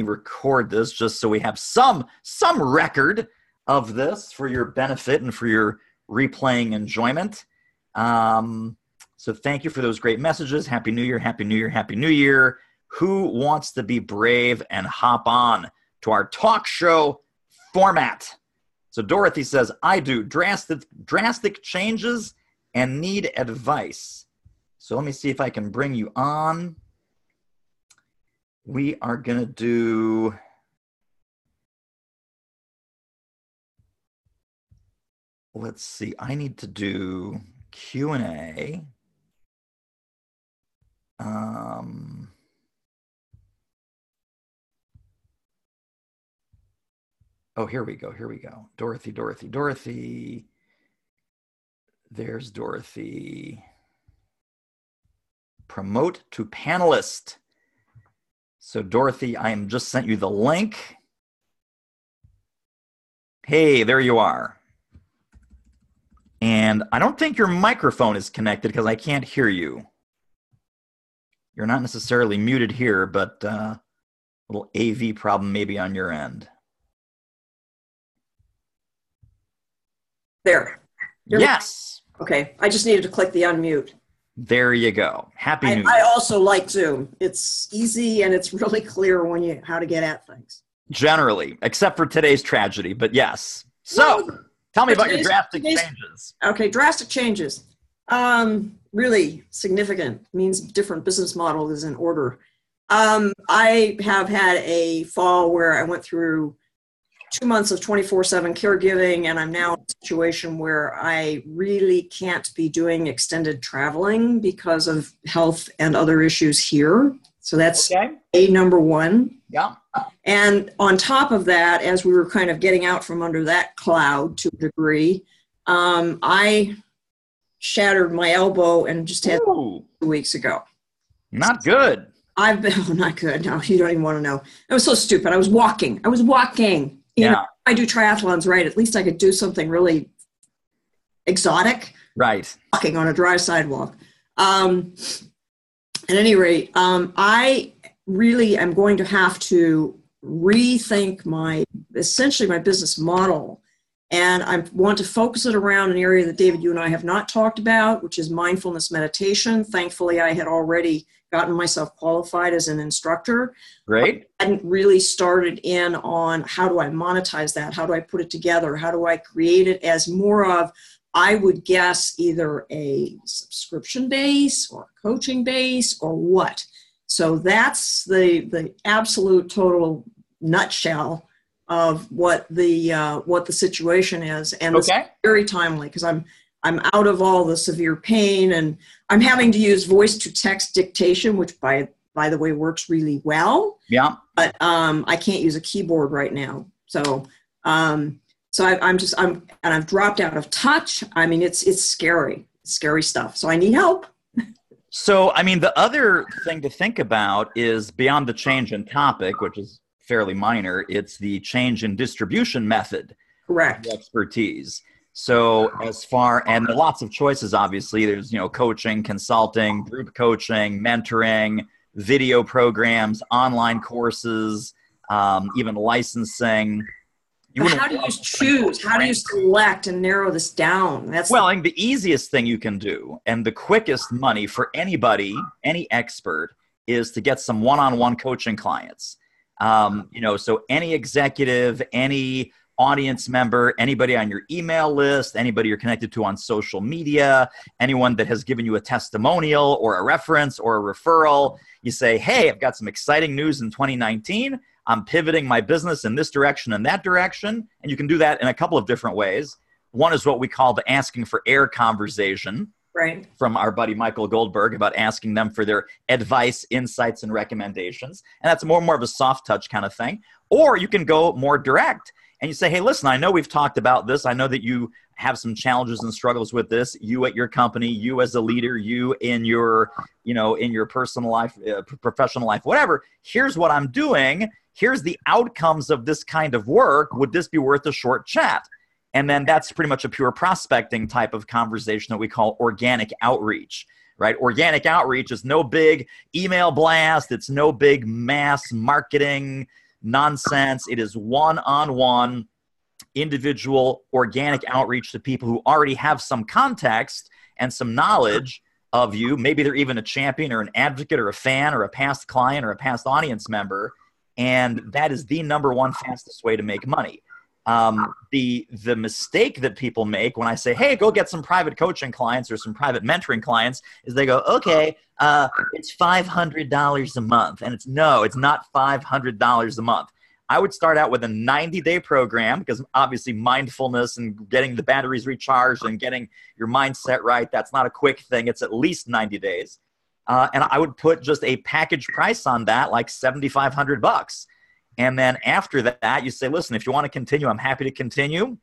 record this just so we have some record of this for your benefit and for your replaying enjoyment. So thank you for those great messages. Happy New Year, Happy New Year, Happy New Year. Who wants to be brave and hop on to our talk show format? So Dorothy says, I do drastic changes and need advice. So let me see if I can bring you on. We are going to do... Let's see. I need to do Q&A. Oh, here we go. Dorothy. There's Dorothy. Promote to panelist. So Dorothy, I am just sent you the link. Hey, there you are. And I don't think your microphone is connected because I can't hear you. You're not necessarily muted here, but a little AV problem maybe on your end. There. Yes. Okay, I just needed to click the unmute. There you go. Happy New Year. I also like Zoom. It's easy and it's really clear when how to get at things. Generally, except for today's tragedy, but yes. So, tell me about your drastic changes. Okay, drastic changes. Really significant. Means different business model is in order. I have had a fall where I went through 2 months of 24/7 caregiving, and I'm now in a situation where I really can't be doing extended traveling because of health and other issues here. So that's a number one. Yeah. And on top of that, as we were kind of getting out from under that cloud to a degree, I shattered my elbow and just had 2 weeks ago. Not good. I've been, not good. No, you don't even want to know. It was so stupid. I was walking. You know, I do triathlons, right? At least I could do something really exotic. Right. Walking on a dry sidewalk. At any rate, I really am going to have to rethink essentially my business model. And I want to focus it around an area that David, you and I have not talked about, which is mindfulness meditation. Thankfully, I had already gotten myself qualified as an instructor. Great. I hadn't really started in on how do I monetize that? How do I put it together? How do I create it as more of, I would guess, either a subscription base or a coaching base or what? So that's the absolute total nutshell of what the situation is, and it's very timely because I'm out of all the severe pain, and I'm having to use voice to text dictation, which by the way works really well. Yeah. But I can't use a keyboard right now, so I've dropped out of touch. I mean, it's scary stuff. So I need help. So I mean, the other thing to think about is beyond the change in topic, which is fairly minor. It's the change in distribution method. Correct. Expertise. So and lots of choices, obviously. There's, coaching, consulting, group coaching, mentoring, video programs, online courses, even licensing. How do you choose? How do you select and narrow this down? I think the easiest thing you can do, and the quickest money for anybody, any expert, is to get some one-on-one coaching clients. So any executive, any audience member, anybody on your email list, anybody you're connected to on social media, anyone that has given you a testimonial or a reference or a referral, you say, hey, I've got some exciting news in 2019. I'm pivoting my business in this direction and that direction. And you can do that in a couple of different ways. One is what we call the asking for air conversation. Right. From our buddy Michael Goldberg about asking them for their advice, insights, and recommendations. And that's more of a soft touch kind of thing. Or you can go more direct and you say, hey, listen, I know we've talked about this. I know that you have some challenges and struggles with this. You at your company, you as a leader, you in your personal life, professional life, whatever. Here's what I'm doing. Here's the outcomes of this kind of work. Would this be worth a short chat? And then that's pretty much a pure prospecting type of conversation that we call organic outreach, right? Organic outreach is no big email blast. It's no big mass marketing, nonsense. It is one-on-one individual organic outreach to people who already have some context and some knowledge of you. Maybe they're even a champion or an advocate or a fan or a past client or a past audience member. And that is the number one fastest way to make money. The mistake that people make when I say, hey, go get some private coaching clients or some private mentoring clients, is they go, okay, it's $500 a month. And it's not $500 a month. I would start out with a 90-day program, because obviously mindfulness and getting the batteries recharged and getting your mindset right, that's not a quick thing. It's at least 90 days. And I would put just a package price on that, like $7,500. And then after that, you say, listen, if you want to continue, I'm happy to continue.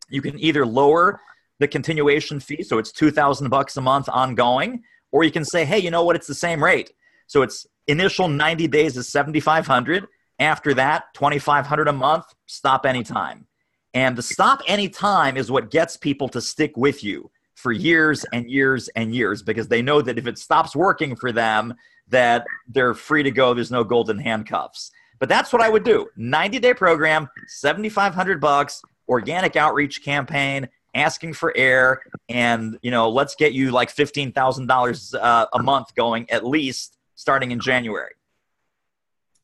You can either lower the continuation fee, so it's $2,000 a month ongoing, or you can say, hey, you know what? It's the same rate. So it's initial 90 days is $7,500. After that, $2,500 a month, stop anytime. And the stop anytime is what gets people to stick with you for years and years and years, because they know that if it stops working for them, that they're free to go. There's no golden handcuffs. But that's what I would do. 90-day program, $7,500, organic outreach campaign, asking for air, and let's get you like $15,000 a month going, at least starting in January.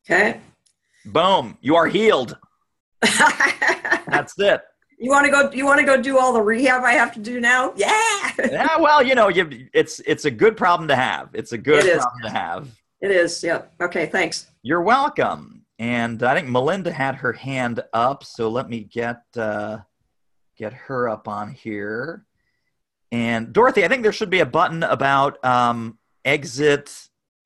Okay. Boom, you are healed. That's it. You want to go do all the rehab I have to do now? Yeah. Yeah, well, it's a good problem to have. It's a good problem to have. It is. Yeah. Okay, thanks. You're welcome. And I think Melinda had her hand up, so let me get her up on here. And Dorothy, I think there should be a button about exit.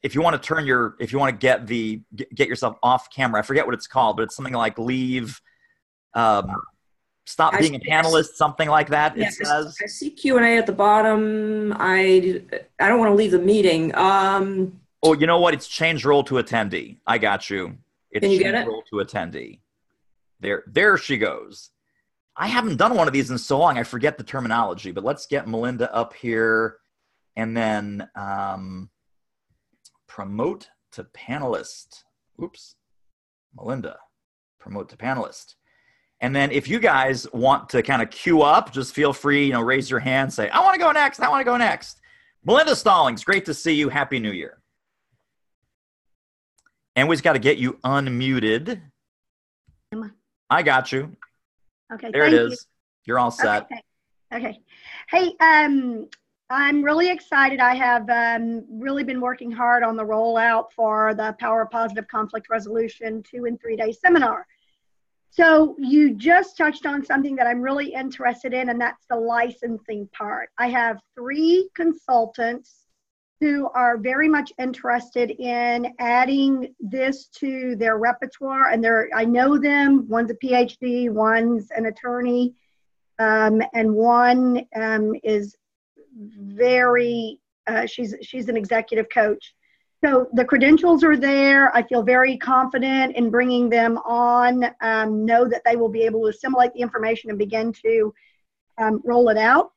If you want to get yourself off camera, I forget what it's called, but it's something like leave, stop being a panelist, something like that. Yeah, it says. I see Q&A at the bottom. I don't want to leave the meeting. Oh, you know what? It's change role to attendee. I got you. It's Can you change get it? role to attendee. There she goes. I haven't done one of these in so long, I forget the terminology, but let's get Melinda up here and then promote to panelist. Oops. Melinda, promote to panelist. And then if you guys want to kind of queue up, just feel free, raise your hand, say, I want to go next. I want to go next. Melinda Stallings, great to see you. Happy New Year. And we've got to get you unmuted. I got you. Okay. There it is. You're all set. Okay. Hey, I'm really excited. I have really been working hard on the rollout for the Power of Positive Conflict Resolution 2- and 3-day seminar. So you just touched on something that I'm really interested in, and that's the licensing part. I have 3 consultants who are very much interested in adding this to their repertoire, and I know them. One's a PhD, one's an attorney, and one is very, she's an executive coach. So the credentials are there. I feel very confident in bringing them on, know that they will be able to assimilate the information and begin to roll it out.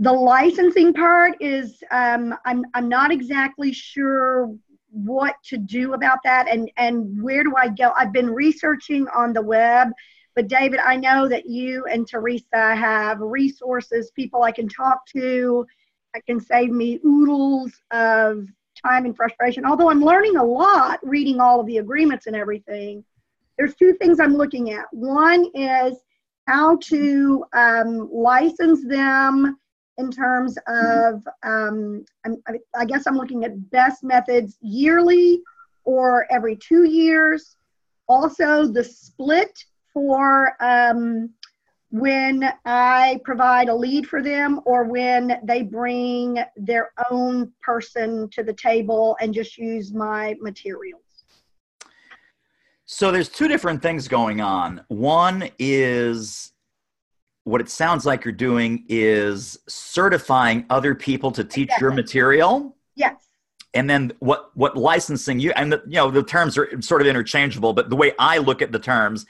The licensing part is, I'm not exactly sure what to do about that and where do I go. I've been researching on the web, but David, I know that you and Teresa have resources, people I can talk to, that can save me oodles of time and frustration. Although I'm learning a lot reading all of the agreements and everything, there's 2 things I'm looking at. One is how to license them in terms of, I guess I'm looking at best methods yearly or every 2 years. Also the split for when I provide a lead for them or when they bring their own person to the table and just use my materials. So there's 2 different things going on. One is, what it sounds like you're doing is certifying other people to teach your material. Yes. And then what licensing you, and the terms are sort of interchangeable, but the way I look at the terms,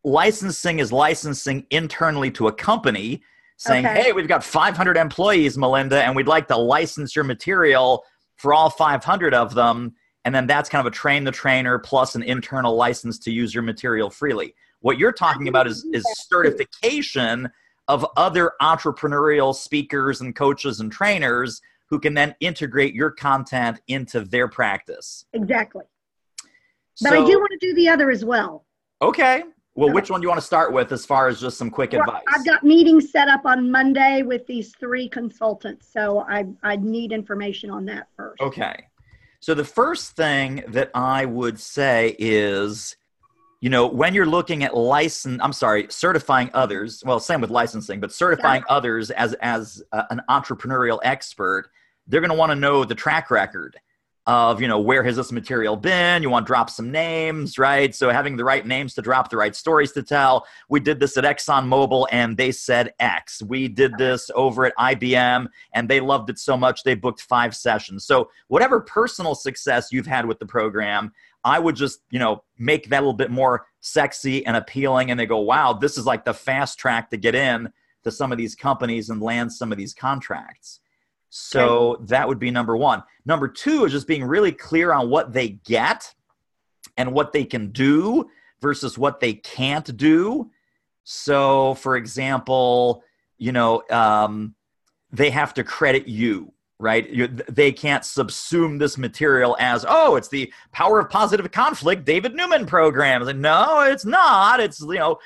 licensing is licensing internally to a company saying, hey, we've got 500 employees, Melinda, and we'd like to license your material for all 500 of them. And then that's kind of a train the trainer plus an internal license to use your material freely. What you're talking about is certification of other entrepreneurial speakers and coaches and trainers who can then integrate your content into their practice. Exactly. But I do want to do the other as well. Okay. Well, which one do you want to start with as far as just some quick advice? I've got meetings set up on Monday with these 3 consultants. So I need information on that first. Okay. So the first thing that I would say is, when you're looking at certifying others, well, same with licensing, but certifying others as an entrepreneurial expert, they're going to want to know the track record of, where has this material been? You want to drop some names, right? So having the right names to drop the right stories to tell. We did this at ExxonMobil and they said X. We did this over at IBM and they loved it so much they booked 5 sessions. So whatever personal success you've had with the program, I would just, make that a little bit more sexy and appealing. And they go, wow, this is like the fast track to get in to some of these companies and land some of these contracts. So that would be number 1. Number 2 is just being really clear on what they get and what they can do versus what they can't do. So, for example, they have to credit you, right? They can't subsume this material as, oh, it's the Power of Positive Conflict David Newman program. It's like, no, it's not. It's,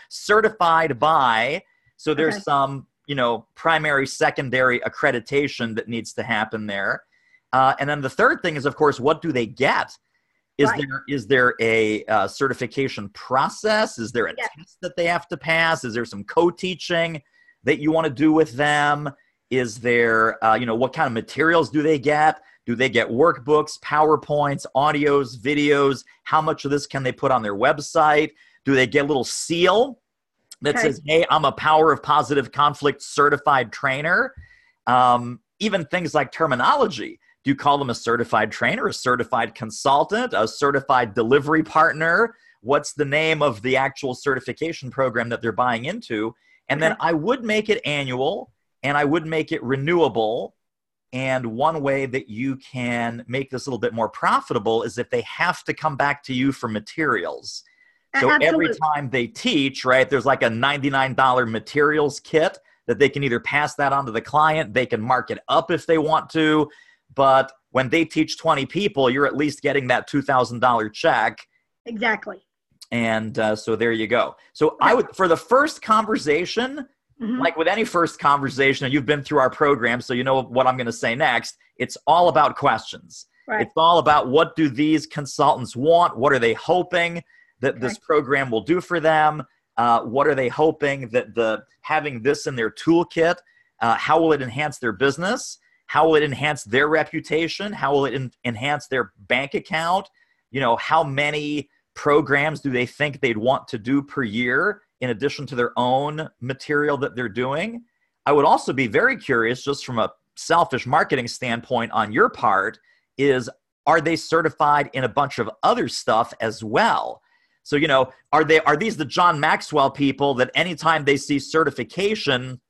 certified by. So there's some primary, secondary accreditation that needs to happen there. And then the third thing is, of course, what do they get? Is there a certification process? Is there a test that they have to pass? Is there some co-teaching that you want to do with them? Is there, what kind of materials do they get? Do they get workbooks, PowerPoints, audios, videos? How much of this can they put on their website? Do they get a little seal that says, hey, I'm a Power of Positive Conflict certified trainer? Even things like terminology. Do you call them a certified trainer, a certified consultant, a certified delivery partner? What's the name of the actual certification program that they're buying into? And then I would make it annual and I would make it renewable. And one way that you can make this a little bit more profitable is if they have to come back to you for materials. So every time they teach, right, there's like a $99 materials kit that they can either pass that on to the client, they can mark it up if they want to, but when they teach 20 people, you're at least getting that $2,000 check. Exactly. And so there you go. So I would, for the first conversation, like with any first conversation, and you've been through our program, so you know what I'm going to say next, it's all about questions. Right. It's all about what do these consultants want? What are they hoping that this program will do for them? What are they hoping that having this in their toolkit, how will it enhance their business? How will it enhance their reputation? How will it enhance their bank account? How many programs do they think they'd want to do per year in addition to their own material that they're doing? I would also be very curious, just from a selfish marketing standpoint on your part, is are they certified in a bunch of other stuff as well? So, are these the John Maxwell people that anytime they see certification,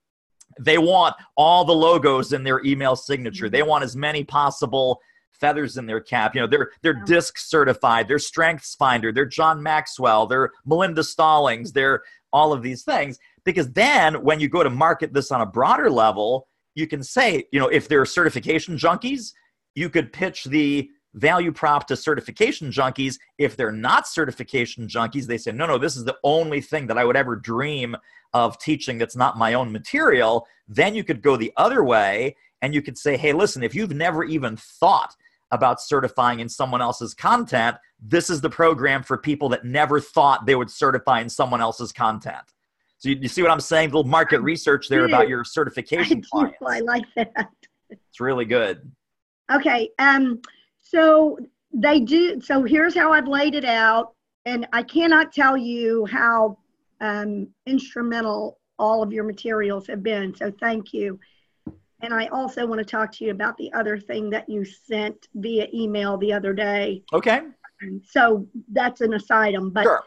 they want all the logos in their email signature? They want as many possible feathers in their cap. They're DISC certified, they're Strengths Finder, they're John Maxwell, they're Melinda Stallings, they're all of these things. Because then when you go to market this on a broader level, you can say, if they're certification junkies, you could pitch the value prop to certification junkies. If they're not certification junkies, they say, no, this is the only thing that I would ever dream of teaching that's not my own material. Then you could go the other way and you could say, hey, listen, if you've never even thought about certifying in someone else's content, this is the program for people that never thought they would certify in someone else's content. So you see what I'm saying? A little market research there about your certification clients. I like that. It's really good. Okay. So they do. So here's how I've laid it out. And I cannot tell you how instrumental all of your materials have been. So thank you. And I also want to talk to you about the other thing that you sent via email the other day. Okay. So that's an aside. But, sure.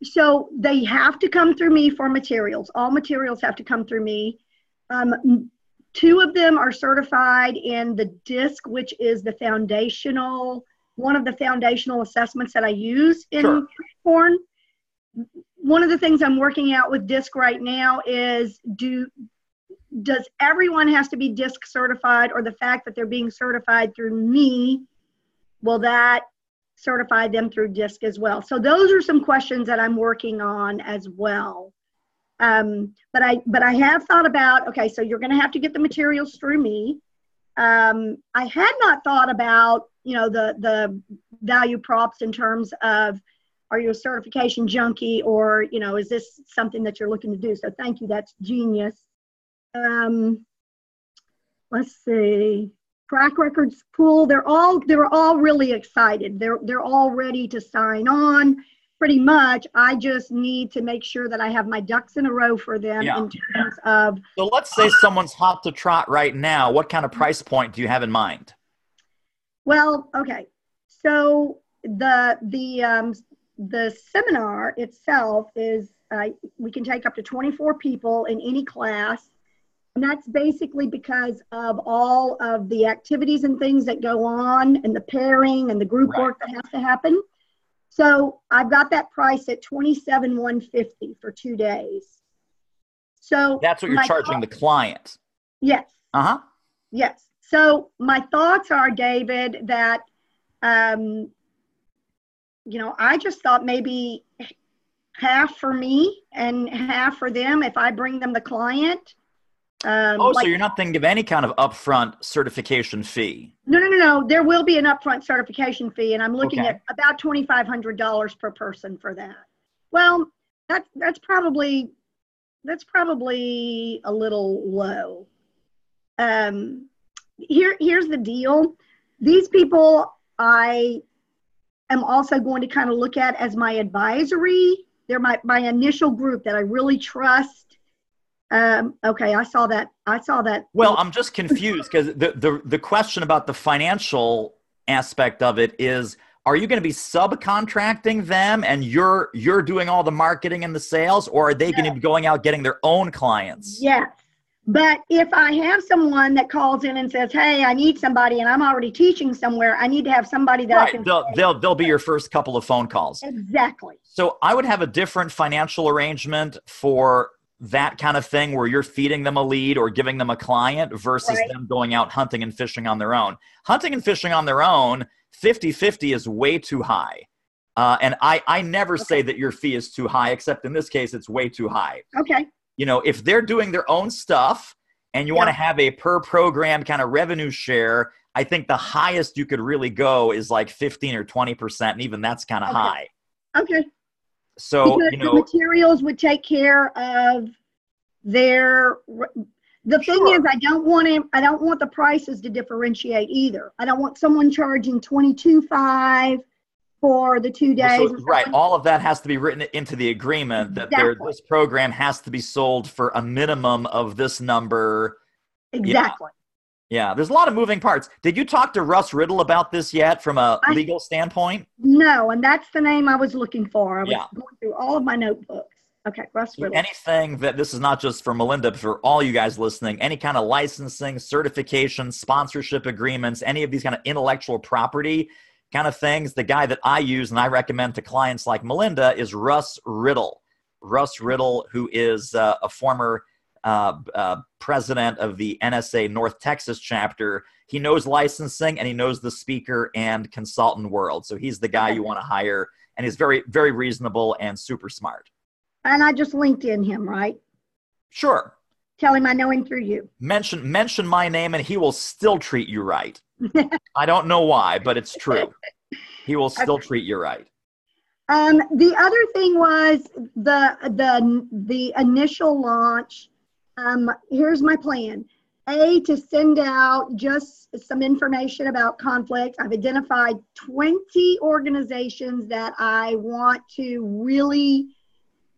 So they have to come through me for materials. All materials have to come through me. 2 of them are certified in the DISC, which is one of the foundational assessments that I use in porn. One of the things I'm working out with DISC right now is does everyone has to be DISC certified, or the fact that they're being certified through me, will that certify them through DISC as well? So those are some questions that I'm working on as well. But I have thought about, okay, so you're going to have to get the materials through me. I had not thought about, the value props in terms of, are you a certification junkie, or, is this something that you're looking to do? So thank you. That's genius. Let's see. Track records pool. They're all really excited. They're all ready to sign on. Pretty much. I just need to make sure that I have my ducks in a row for them in terms of. So let's say someone's hot to trot right now. What kind of price point do you have in mind? Well, okay. So the seminar itself is we can take up to 24 people in any class. And that's basically because of all of the activities and things that go on, and the pairing and the group work that has to happen. So I've got that price at $27,150 for 2 days. So that's what you're charging the client. Yes. Yes. So my thoughts are, David, that I just thought maybe half for me and half for them if I bring them the client. So you're not thinking of any kind of upfront certification fee? No. There will be an upfront certification fee, and I'm looking at about $2,500 per person for that. Well, that's probably a little low. Here's the deal. These people I am also going to kind of look at as my advisory. They're my initial group that I really trust. Okay, I saw that. Well, I'm just confused because the question about the financial aspect of it is, are you going to be subcontracting them and you're doing all the marketing and the sales, or are they going to be going out getting their own clients? Yes. But if I have someone that calls in and says, hey, I need somebody, and I'm already teaching somewhere, I need to have somebody that I can. They'll be your first couple of phone calls. Exactly. So I would have a different financial arrangement for that kind of thing, where you're feeding them a lead or giving them a client versus them going out hunting and fishing on their own. Hunting and fishing on their own, 50-50 is way too high. And I never say that your fee is too high, except in this case, it's way too high. Okay. If they're doing their own stuff and you want to have a per program kind of revenue share, I think the highest you could really go is like 15 or 20%. And even that's kind of high. Okay. So, because the materials would take care of the thing is, I don't want the prices to differentiate either. I don't want someone charging $22,500 for the 2 days. So, all of that has to be written into the agreement that this program has to be sold for a minimum of this number. Exactly. Yeah, there's a lot of moving parts. Did you talk to Russ Riddle about this yet from a legal standpoint? No, and that's the name I was looking for. I was going through all of my notebooks. Okay, Russ Riddle. Anything that, this is not just for Melinda, but for all you guys listening, any kind of licensing, certification, sponsorship agreements, any of these kind of intellectual property kind of things, the guy that I use and I recommend to clients like Melinda is Russ Riddle. Russ Riddle, who is a former president of the NSA North Texas chapter. He knows licensing and he knows the speaker and consultant world. So he's the guy you want to hire, and he's very, very reasonable and super smart. And I just LinkedIn him, right? Sure. Tell him I know him through you. Mention my name and he will still treat you right. I don't know why, but it's true. He will still treat you right. The other thing was the initial launch. Here's my plan. To send out just some information about conflict. I've identified 20 organizations that I want to really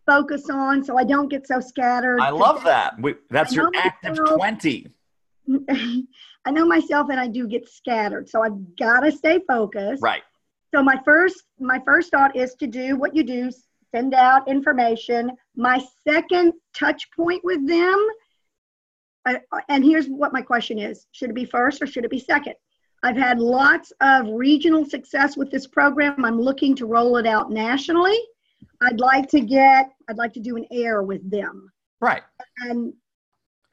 focus on so I don't get so scattered. I love that. That's your active 20. I know myself and I do get scattered, so I've got to stay focused. Right. So my first thought is to do what you do, send out information. My second touch point with them and here's what my question is. Should it be first or should it be second? I've had lots of regional success with this program. I'm looking to roll it out nationally. I'd like to do an air with them. Right. And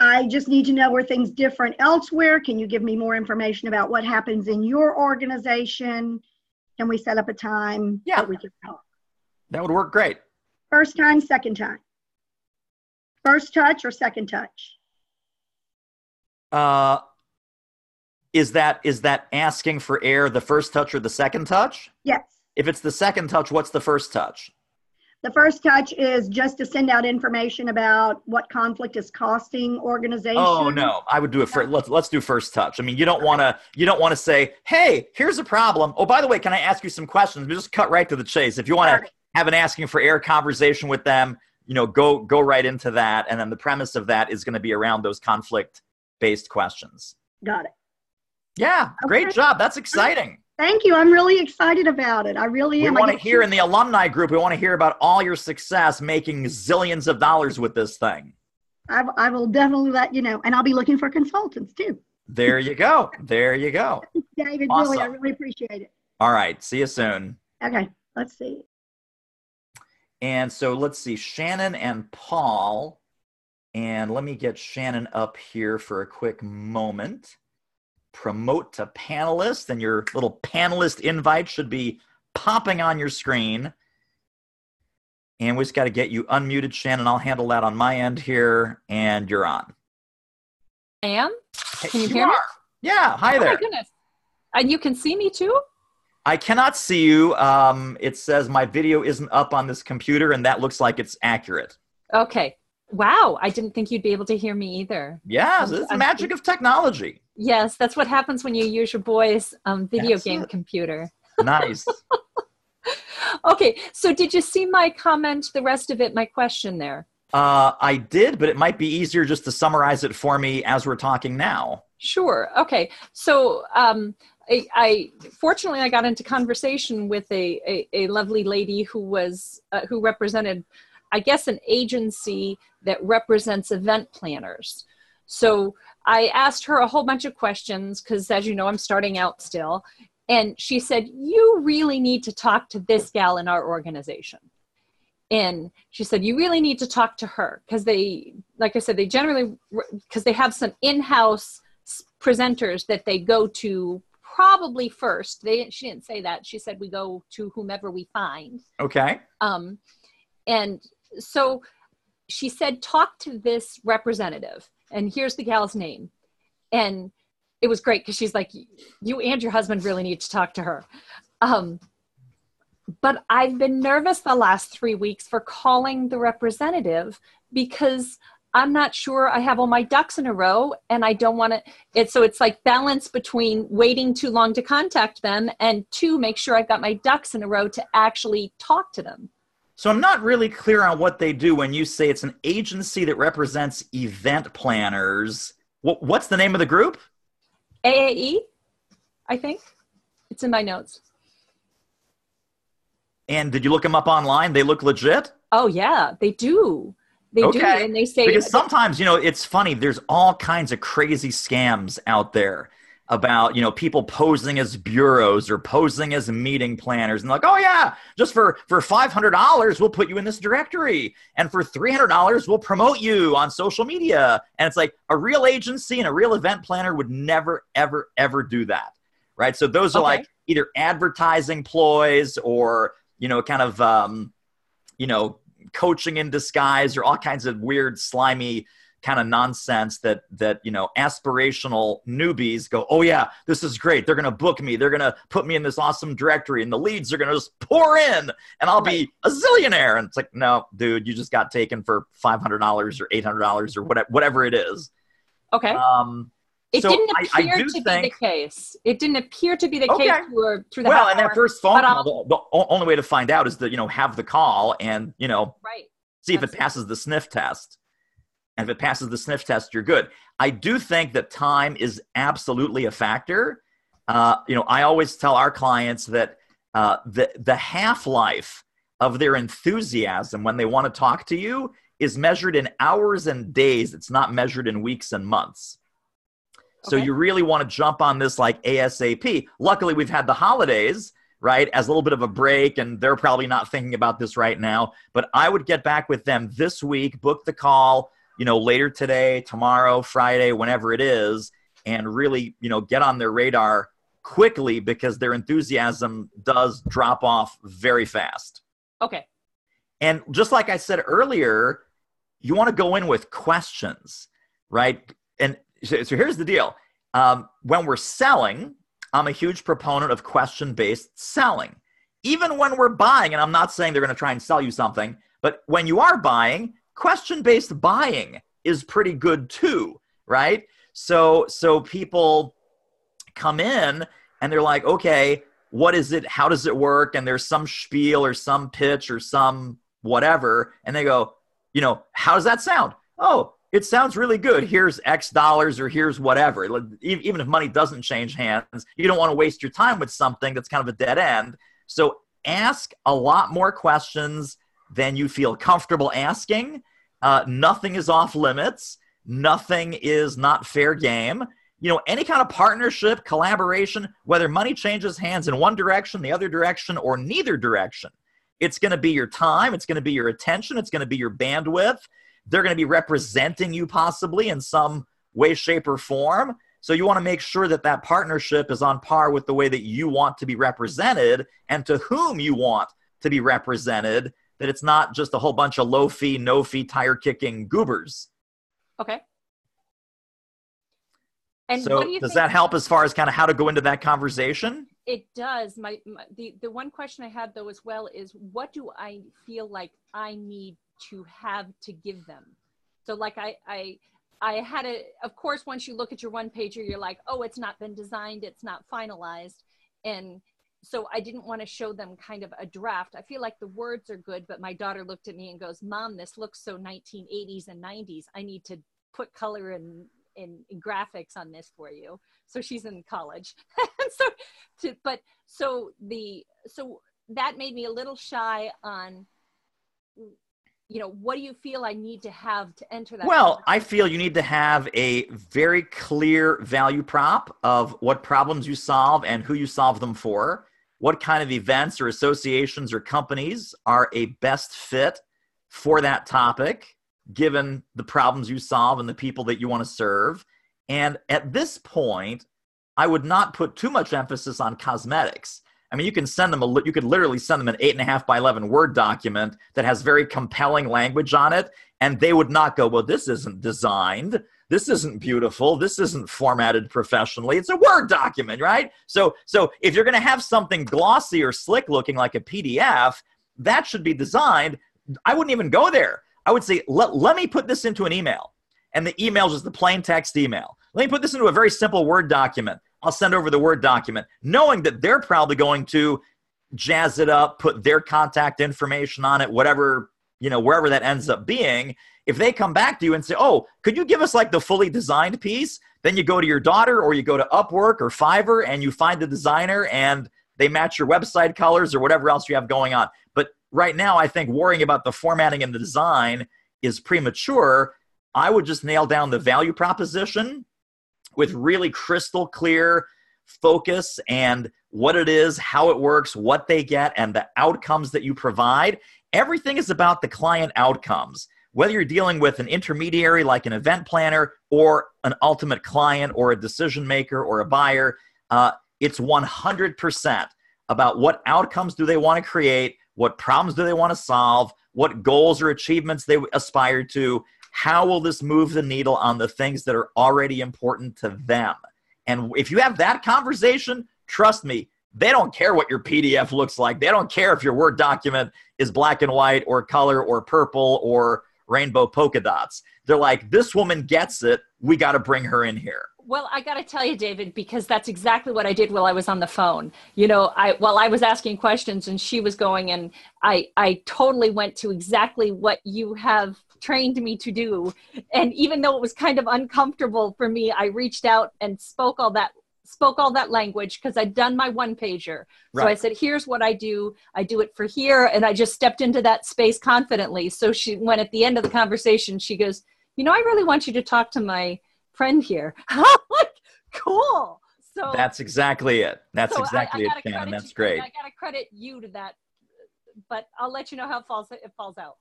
I just need to know, where things different elsewhere? Can you give me more information about what happens in your organization? Can we set up a time that we can talk? That would work great. First time, second time? First touch or second touch? Is that asking for air the first touch or the second touch? Yes. If it's the second touch, what's the first touch? The first touch is just to send out information about what conflict is costing organizations. Oh no, I would do it for let's do first touch. I mean, you don't want to say, "Hey, here's a problem. Oh, by the way, can I ask you some questions?" We just cut right to the chase. If you want to have an asking for air conversation with them, go right into that, and then the premise of that is going to be around those conflict-based questions. Got it. Yeah, great job. That's exciting. Thank you. I'm really excited about it. I really am. We want to hear in the alumni group, we want to hear about all your success making zillions of dollars with this thing. I will definitely let you know. And I'll be looking for consultants too. There you go. There you go. David, awesome. I really appreciate it. All right. See you soon. Okay. Let's see. And so let's see, Shannon and Paul. And let me get Shannon up here for a quick moment. Promote to panelist, and your little panelist invite should be popping on your screen. And we just got to get you unmuted, Shannon. I'll handle that on my end here, and you're on. I am? Can you You hear me? are. Yeah, hi there. Oh my goodness. And you can see me too? I cannot see you. It says my video isn't up on this computer, and that looks like it's accurate. Okay. Wow. I didn't think you'd be able to hear me either. Yeah, it's the magic of technology. Yes, that's what happens when you use your boy's video game computer. Nice. Okay, so did you see my comment, the rest of it, my question there? I did, but it might be easier just to summarize it for me as we're talking now. Sure. Okay. So I fortunately I got into conversation with a lovely lady who represented, I guess, an agency that represents event planners. So I asked her a whole bunch of questions because, as you know, I'm starting out still. And she said, you really need to talk to this gal in our organization. And she said, you really need to talk to her because they, like I said, they generally, because they have some in-house presenters that they go to probably first. She didn't say that. She said, we go to whomever we find. Okay. And so she said, talk to this representative. And here's the gal's name. And it was great because she's like, you and your husband really need to talk to her. But I've been nervous the last 3 weeks for calling the representative because I'm not sure I have all my ducks in a row and I don't want to. So it's like balance between waiting too long to contact them and to make sure I've got my ducks in a row to actually talk to them. So I'm not really clear on what they do when you say it's an agency that represents event planners. What's the name of the group? AAE, I think. It's in my notes. And did you look them up online? They look legit? Oh, yeah, they do. They do. And they say... Because sometimes, it's funny. There's all kinds of crazy scams out there about, people posing as bureaus or posing as meeting planners. And like, oh, yeah, just for $500, we'll put you in this directory. And for $300, we'll promote you on social media. And it's like a real agency and a real event planner would never, ever, ever do that. Right? So those are like either advertising ploys or... kind of, coaching in disguise or all kinds of weird, slimy kind of nonsense that aspirational newbies go, oh yeah, this is great. They're going to book me. They're going to put me in this awesome directory and the leads are going to just pour in and I'll be a zillionaire. And it's like, no, dude, you just got taken for $500 or $800 or whatever it is. Okay. It didn't appear to be the case. It didn't appear to be the case through the Well, and that first phone call, the only way to find out is to, have the call and, see if it passes the sniff test. And if it passes the sniff test, you're good. I do think that time is absolutely a factor. I always tell our clients that the half-life of their enthusiasm when they want to talk to you is measured in hours and days. It's not measured in weeks and months. So you really want to jump on this like ASAP. Luckily, we've had the holidays, right, as a little bit of a break, and they're probably not thinking about this right now. But I would get back with them this week, book the call, later today, tomorrow, Friday, whenever it is, and really, get on their radar quickly because their enthusiasm does drop off very fast. Okay. And just like I said earlier, you want to go in with questions, right? And so here's the deal. When we're selling, I'm a huge proponent of question-based selling. Even when we're buying, and I'm not saying they're going to try and sell you something, but when you are buying, question-based buying is pretty good too, right? So people come in and they're like, okay, what is it? How does it work? And there's some spiel or some pitch or some whatever. And they go, how does that sound? Oh, it sounds really good. Here's X dollars or here's whatever. Even if money doesn't change hands, you don't want to waste your time with something that's kind of a dead end. So ask a lot more questions than you feel comfortable asking. Nothing is off limits. Nothing is not fair game. Any kind of partnership, collaboration, whether money changes hands in one direction, the other direction, or neither direction, it's going to be your time. It's going to be your attention. It's going to be your bandwidth. They're going to be representing you possibly in some way, shape, or form. So you want to make sure that that partnership is on par with the way that you want to be represented and to whom you want to be represented, that it's not just a whole bunch of low-fee, no-fee, tire-kicking goobers. Okay. And so does that help as far as kind of how to go into that conversation? It does. The one question I had, though, as well is, what do I feel like I need to have to give them? So like I had of course, once you look at your one pager, you're like, oh, it's not been designed, it's not finalized. And so I didn't want to show them kind of a draft. I feel like the words are good, but my daughter looked at me and goes, Mom, this looks so 1980s and 90s. I need to put color and graphics on this for you. So she's in college. So that made me a little shy on, what do you feel I need to have to enter that? Well, I feel you need to have a very clear value prop of what problems you solve and who you solve them for, what kind of events or associations or companies are a best fit for that topic, given the problems you solve and the people that you want to serve. And at this point, I would not put too much emphasis on cosmetics. I mean, you can send them you could literally send them an 8.5 by 11 Word document that has very compelling language on it, and they would not go, well, this isn't designed, this isn't beautiful, this isn't formatted professionally. It's a Word document, right? So if you're going to have something glossy or slick looking like a PDF, that should be designed. I wouldn't even go there. I would say, let me put this into an email. And the email is just the plain text email. Let me put this into a very simple Word document. I'll send over the Word document, knowing that they're probably going to jazz it up, put their contact information on it, whatever, wherever that ends up being. If they come back to you and say, oh, could you give us like the fully designed piece? Then you go to your daughter or you go to Upwork or Fiverr and you find the designer and they match your website colors or whatever else you have going on. But right now, I think worrying about the formatting and the design is premature. I would just nail down the value proposition with really crystal clear focus and what it is, how it works, what they get, and the outcomes that you provide. Everything is about the client outcomes. Whether you're dealing with an intermediary like an event planner or an ultimate client or a decision maker or a buyer, it's 100% about what outcomes do they want to create, what problems do they want to solve, what goals or achievements they aspire to, how will this move the needle on the things that are already important to them. And if you have that conversation, trust me, they don't care what your PDF looks like. They don't care if your Word document is black and white or color or purple or rainbow polka dots. They're like, this woman gets it. We got to bring her in here. Well, I got to tell you, David, because that's exactly what I did while I was on the phone. While I was asking questions and she was going, and I totally went to exactly what you have trained me to do. And even though it was kind of uncomfortable for me, I reached out and spoke all that spoke all that language because I'd done my one pager. So Right. I said, here's what I do. I do it for here. And I just stepped into that space confidently. So when at the end of the conversation, she goes, you know, I really want you to talk to my friend here. I'm like, cool. So That's exactly it. That's so exactly I it, Shannon. That's great. I got to credit you to that, but I'll let you know how it falls out.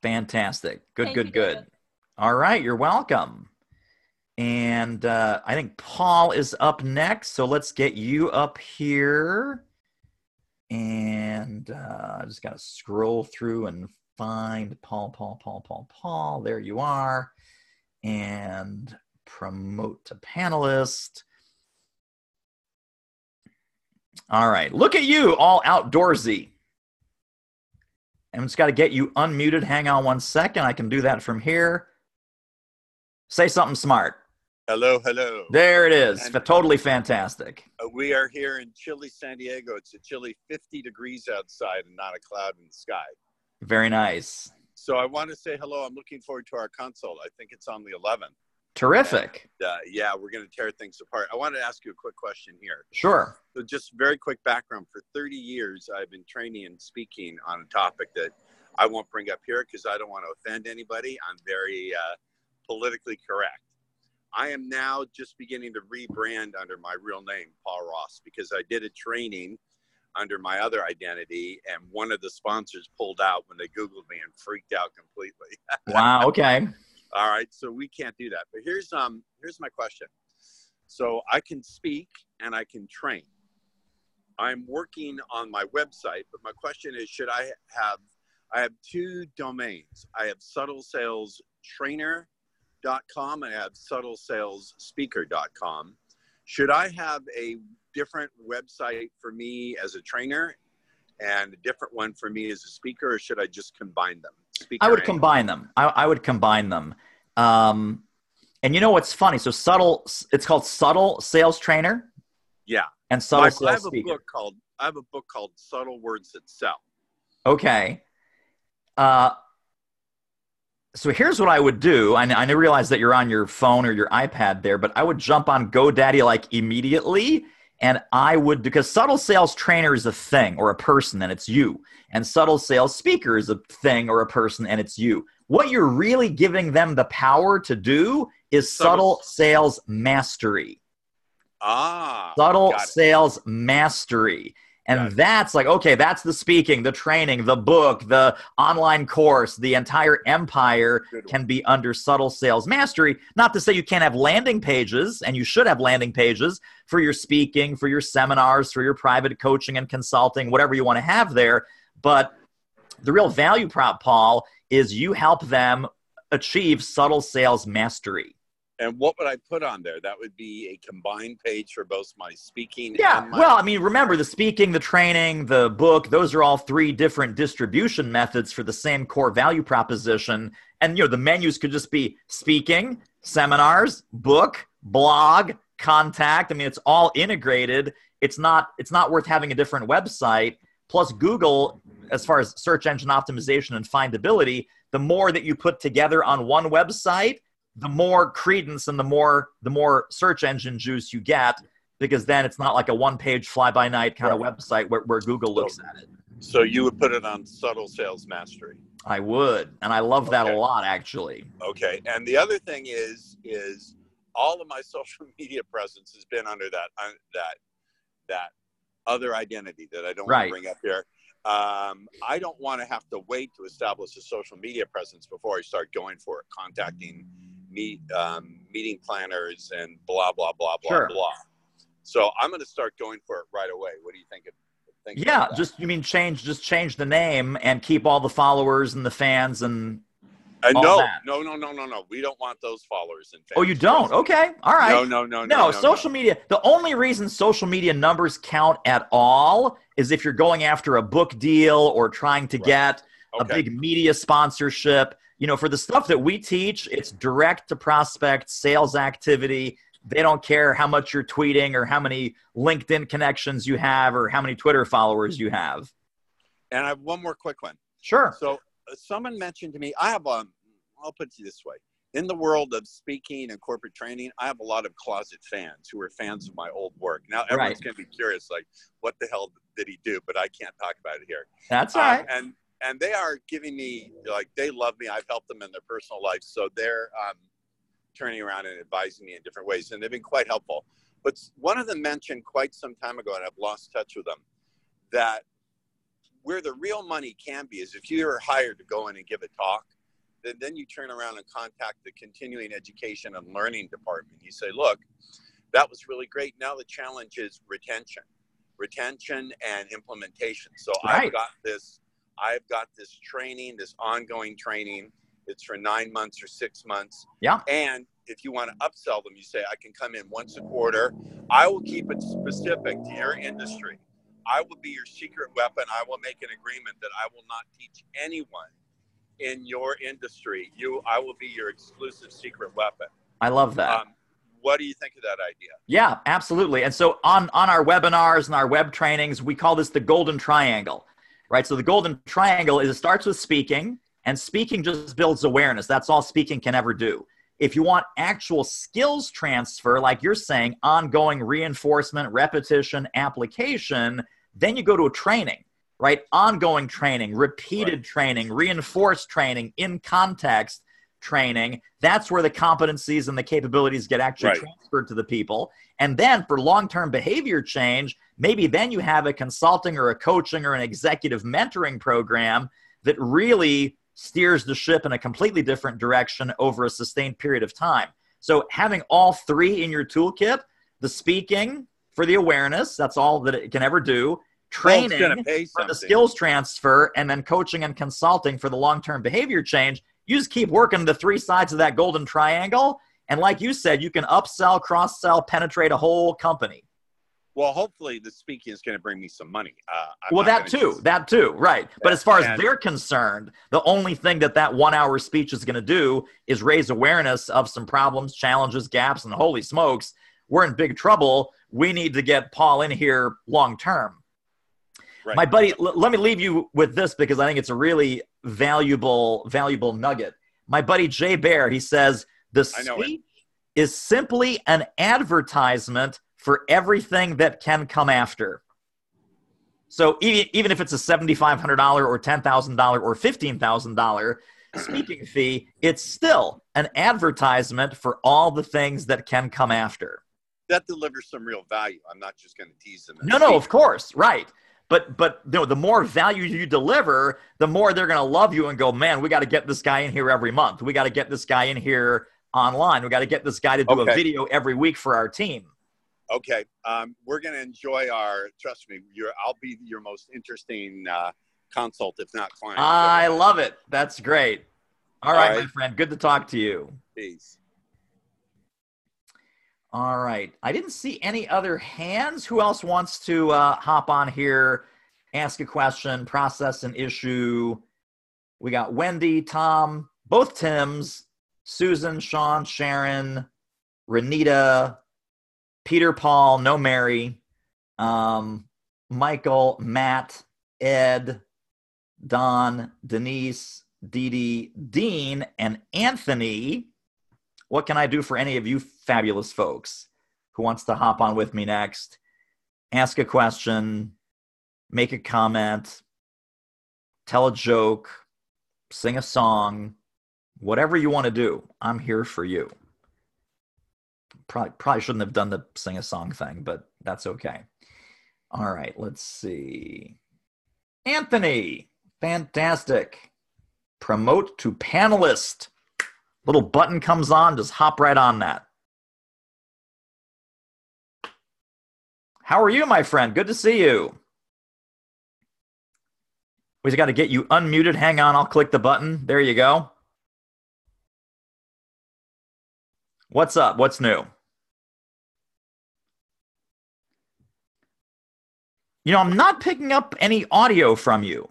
Fantastic. Good, Thank good, you, good. David. All right. You're welcome. And I think Paul is up next. So let's get you up here. And I just got to scroll through and find Paul. There you are. And promote to panelist. All right. Look at you, all outdoorsy. I'm just got to get you unmuted. Hang on one second. I can do that from here. Say something smart. Hello, hello. There it is. And totally fantastic. we are here in chilly San Diego. It's a chilly 50 degrees outside and not a cloud in the sky. Very nice. So I want to say hello. I'm looking forward to our consult. I think it's on the 11th. Terrific. And, yeah, we're going to tear things apart. I wanted to ask you a quick question here. Sure. So just very quick background. For 30 years, I've been training and speaking on a topic that I won't bring up here because I don't want to offend anybody. I'm very politically correct. I am now just beginning to rebrand under my real name, Paul Ross, because I did a training under my other identity, and one of the sponsors pulled out when they Googled me and freaked out completely. Wow. Okay. All right, so we can't do that. But here's my question. So I can speak and I can train. I'm working on my website, but my question is, I have two domains. I have subtlesalstrainer.com and I have subtlesalesspeaker.com. Should I have a different website for me as a trainer and a different one for me as a speaker, or should I just combine them? I would combine them. I would combine them. And you know what's funny? So it's called Subtle Sales Trainer. Yeah. And Subtle Sales Speaker. I have a book called Subtle Words That Sell. Okay. So here's what I would do. I realize that you're on your phone or your iPad there, but I would jump on GoDaddy like immediately. And I would, because Subtle Sales Trainer is a thing or a person and it's you. And Subtle Sales Speaker is a thing or a person and it's you. What you're really giving them the power to do is Subtle Sales Mastery. Subtle Sales Mastery. And that's like, okay, that's the speaking, the training, the book, the online course, the entire empire can be under Subtle Sales Mastery. Not to say you can't have landing pages, and you should have landing pages for your speaking, for your seminars, for your private coaching and consulting, whatever you want to have there. But the real value prop, Paul, is you help them achieve Subtle Sales Mastery. And what would I put on there? That would be a combined page for both my speaking and my... Well, I mean, remember the speaking, the training, the book, those are all three different distribution methods for the same core value proposition. And, you know, the menus could just be speaking, seminars, book, blog, contact. I mean, it's all integrated. It's not worth having a different website. Plus Google, as far as search engine optimization and findability, the more that you put together on one website, the more credence and the more search engine juice you get, because then it's not like a one-page fly-by-night kind of website where Google looks at it. So you would put it on Subtle Sales Mastery? I would, and I love that a lot, actually. Okay, and the other thing is all of my social media presence has been under that other identity that I don't want to bring up here. I don't want to have to wait to establish a social media presence before I start going for it, contacting meeting planners and blah, blah, blah, blah, blah. So I'm going to start going for it right away. What do you think? Change the name and keep all the followers and the fans and No. We don't want those followers and fans. Oh, you don't? Okay. All right. No. Social media. The only reason social media numbers count at all is if you're going after a book deal or trying to get a big media sponsorship. You know, for the stuff that we teach, it's direct to prospect sales activity. They don't care how much you're tweeting or how many LinkedIn connections you have or how many Twitter followers you have. And I have one more quick one. Sure. So someone mentioned to me, I'll put it this way. in the world of speaking and corporate training, I have a lot of closet fans who are fans of my old work. Now, everyone's going to be curious, like, what the hell did he do? But I can't talk about it here. That's all right. And they are giving me, like, they love me. I've helped them in their personal life. So they're turning around and advising me in different ways. And they've been quite helpful. But one of them mentioned quite some time ago, and I've lost touch with them, that where the real money can be is if you are hired to go in and give a talk, then you turn around and contact the continuing education and learning department. You say, look, that was really great. Now the challenge is retention and implementation. So I've got this training, this ongoing training. It's for 9 months or 6 months. Yeah. And if you want to upsell them, you say, I can come in once a quarter. I will keep it specific to your industry. I will be your secret weapon. I will make an agreement that I will not teach anyone in your industry. I will be your exclusive secret weapon. I love that. What do you think of that idea? Yeah, absolutely. And so on our webinars and our web trainings, we call this the golden triangle, right? So the golden triangle is it starts with speaking, and speaking just builds awareness. That's all speaking can ever do. If you want actual skills transfer, like you're saying, ongoing reinforcement, repetition, application, then you go to a training. Right? Ongoing training, repeated training, reinforced training, in context training. That's where the competencies and the capabilities get actually transferred to the people. And then for long-term behavior change, maybe then you have a consulting or a coaching or an executive mentoring program that really steers the ship in a completely different direction over a sustained period of time. So having all three in your toolkit, the speaking for the awareness, that's all that it can ever do. Training for the skills transfer, and then coaching and consulting for the long-term behavior change. You just keep working the three sides of that golden triangle. And like you said, you can upsell, cross-sell, penetrate a whole company. Well, hopefully the speaking is going to bring me some money. That too, right. But as far as they're concerned, the only thing that 1 hour speech is going to do is raise awareness of some problems, challenges, gaps, and holy smokes, we're in big trouble. We need to get Paul in here long-term. Right. My buddy, let me leave you with this because I think it's a really valuable nugget. My buddy Jay Baer, he says, the speech is simply an advertisement for everything that can come after. So even if it's a $7,500 or $10,000 or $15,000 speaking fee, it's still an advertisement for all the things that can come after. That delivers some real value. I'm not just going to tease them. No, of course, right. But the more value you deliver, the more they're going to love you and go, man, we got to get this guy in here every month. We got to get this guy in here online. We got to get this guy to do a video every week for our team. Okay. We're going to enjoy trust me, I'll be your most interesting consult, if not client. I love it. That's great. All right, my friend. Good to talk to you. Peace. All right. I didn't see any other hands. Who else wants to hop on here, ask a question, process an issue? We got Wendy, Tom, both Tims, Susan, Sean, Sharon, Renita, Peter, Paul, no Mary, Michael, Matt, Ed, Don, Denise, Dee Dee, Dean, and Anthony. What can I do for any of you fabulous folks? Who wants to hop on with me next? Ask a question, make a comment, tell a joke, sing a song, whatever you want to do. I'm here for you. Probably shouldn't have done the sing a song thing, but that's okay. All right, let's see. Anthony, fantastic. Promote to panelist. Little button comes on, just hop right on that. How are you, my friend? Good to see you. We just got to get you unmuted. Hang on, I'll click the button. There you go. What's up? What's new? You know, I'm not picking up any audio from you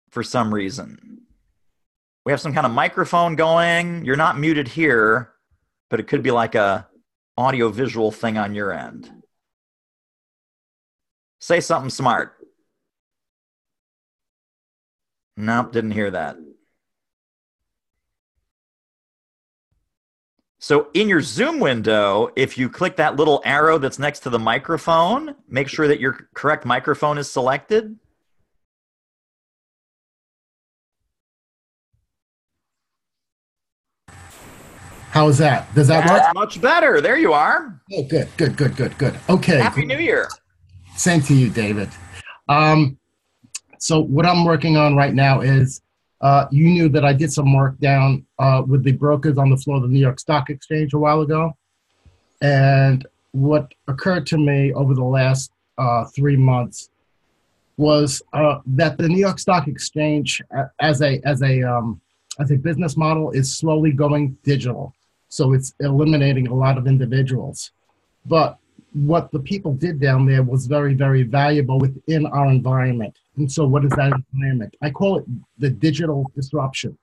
for some reason. We have some kind of microphone going. You're not muted here, but it could be like a audio-visual thing on your end. Say something smart. Nope, didn't hear that. So in your Zoom window, if you click that little arrow that's next to the microphone, make sure that your correct microphone is selected. How is that? Does that work? That's much better. There you are. Oh, good, good, good, good, good. Okay. Happy New Year. Same to you, David. So what I'm working on right now is, you knew that I did some work down with the brokers on the floor of the New York Stock Exchange a while ago. And what occurred to me over the last 3 months was that the New York Stock Exchange as a business model is slowly going digital. So it's eliminating a lot of individuals. But what the people did down there was very, very valuable within our environment. And so what is that environment? I call it the digital disruption.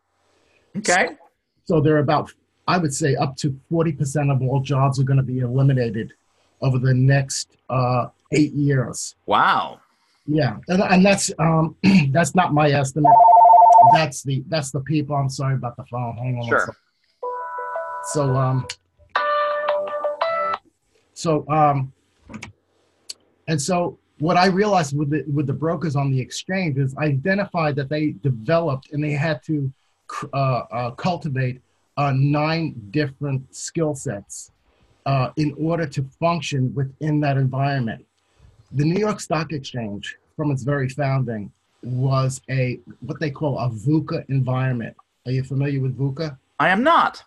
Okay. So there are about, I would say, up to 40% of all jobs are going to be eliminated over the next 8 years. Wow. Yeah, and that's that's not my estimate. That's the people. I'm sorry about the phone. Hang on. Sure. So what I realized with the brokers on the exchange is I identified that they developed and they had to cultivate 9 different skill sets in order to function within that environment. The New York Stock Exchange, from its very founding, was what they call a VUCA environment. Are you familiar with VUCA? I am not.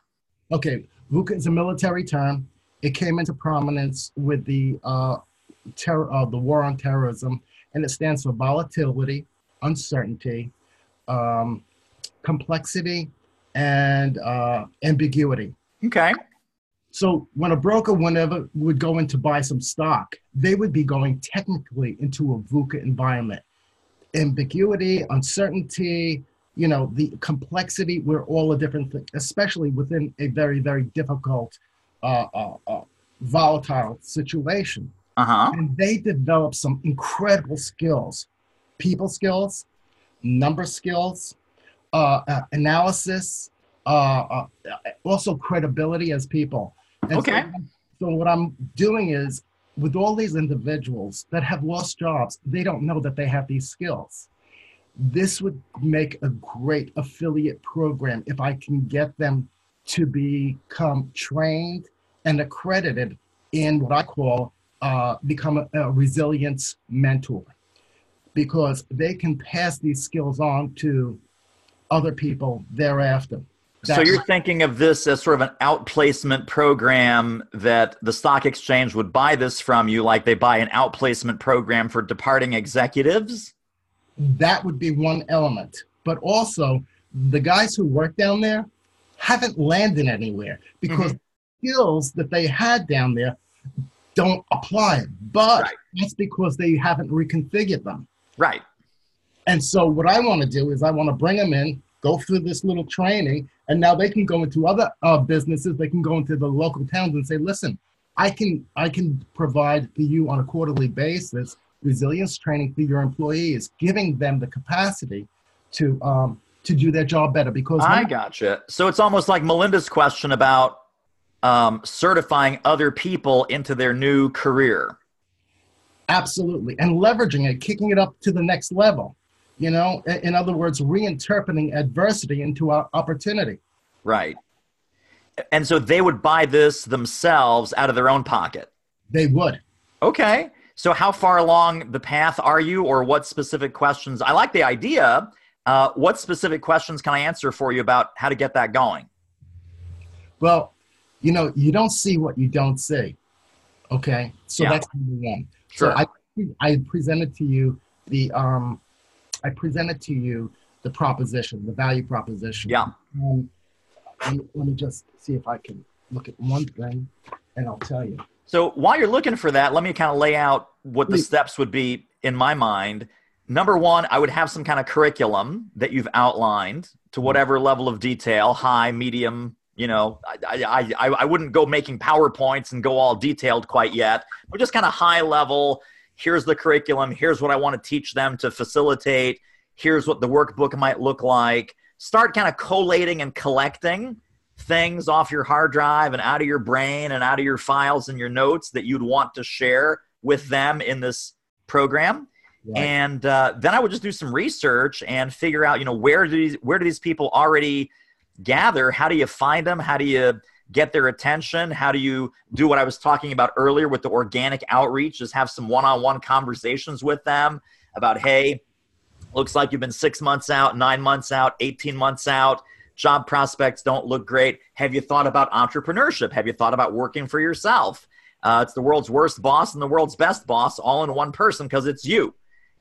Okay, VUCA is a military term. It came into prominence with the war on terrorism, and it stands for volatility, uncertainty, complexity, and ambiguity. Okay. So when a broker would go in to buy some stock, they would be going technically into a VUCA environment. Ambiguity, uncertainty, the complexity were all a different thing, especially within a very, very difficult, volatile situation. Uh-huh. And they developed some incredible skills, people skills, number skills, analysis, also credibility as people. And okay. So what I'm doing is, with all these individuals that have lost jobs, they don't know that they have these skills. This would make a great affiliate program if I can get them to become trained and accredited in what I call become a resilience mentor, because they can pass these skills on to other people thereafter. So you're thinking of this as sort of an outplacement program that the stock exchange would buy this from you, like they buy an outplacement program for departing executives? That would be one element. But also, the guys who work down there haven't landed anywhere because the skills that they had down there don't apply. But that's because they haven't reconfigured them. Right. And so what I want to do is I want to bring them in, go through this little training, and now they can go into other businesses. They can go into the local towns and say, listen, I can provide for you on a quarterly basis resilience training for your employees, giving them the capacity to do their job better. Because I gotcha. So it's almost like Melinda's question about certifying other people into their new career. Absolutely. And leveraging it, kicking it up to the next level. In other words, reinterpreting adversity into our opportunity. Right. And so they would buy this themselves out of their own pocket. They would. Okay. So how far along the path are you, or what specific questions? I like the idea. What specific questions can I answer for you about how to get that going? Well, you don't see what you don't see. Okay. So that's number one. Sure. So I presented to you the proposition, the value proposition. Yeah. Let me just see if I can look at one thing, and I'll tell you. So while you're looking for that, let me kind of lay out what the steps would be in my mind. Number one, I would have some kind of curriculum that you've outlined to whatever level of detail, high, medium. I wouldn't go making PowerPoints and go all detailed quite yet, but just kind of high level. Here's the curriculum. Here's what I want to teach them to facilitate. Here's what the workbook might look like. Start kind of collating and collecting things off your hard drive and out of your brain and out of your files and your notes that you'd want to share with them in this program. Right. And then I would just do some research and figure out, where do these people already gather? How do you find them? How do you get their attention? How do you do what I was talking about earlier with the organic outreach? Just have some one-on-one conversations with them about, hey, looks like you've been 6 months out, 9 months out, 18 months out. Job prospects don't look great. Have you thought about entrepreneurship? Have you thought about working for yourself? It's the world's worst boss and the world's best boss all in one person because it's you.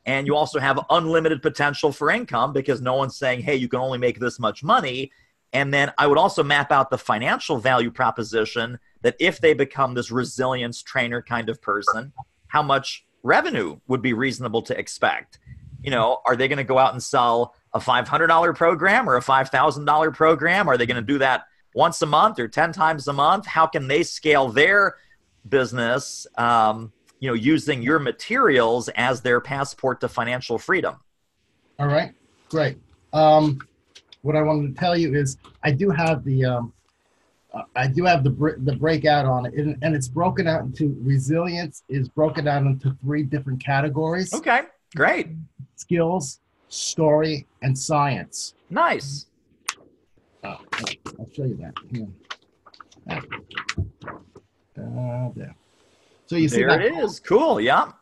And you also have unlimited potential for income because no one's saying, hey, you can only make this much money. And then I would also map out the financial value proposition that if they become this resilience trainer kind of person, how much revenue would be reasonable to expect? Are they going to go out and sell a $500 program or a $5,000 program? Are they going to do that once a month or 10 times a month? How can they scale their business, using your materials as their passport to financial freedom? All right, great. What I wanted to tell you is I do have the breakout on it, and it's broken out into resilience is broken out into 3 different categories. Okay, great. Skills, story, and science. Nice. I'll show you that. There. So you see there it is. Cool. Yeah.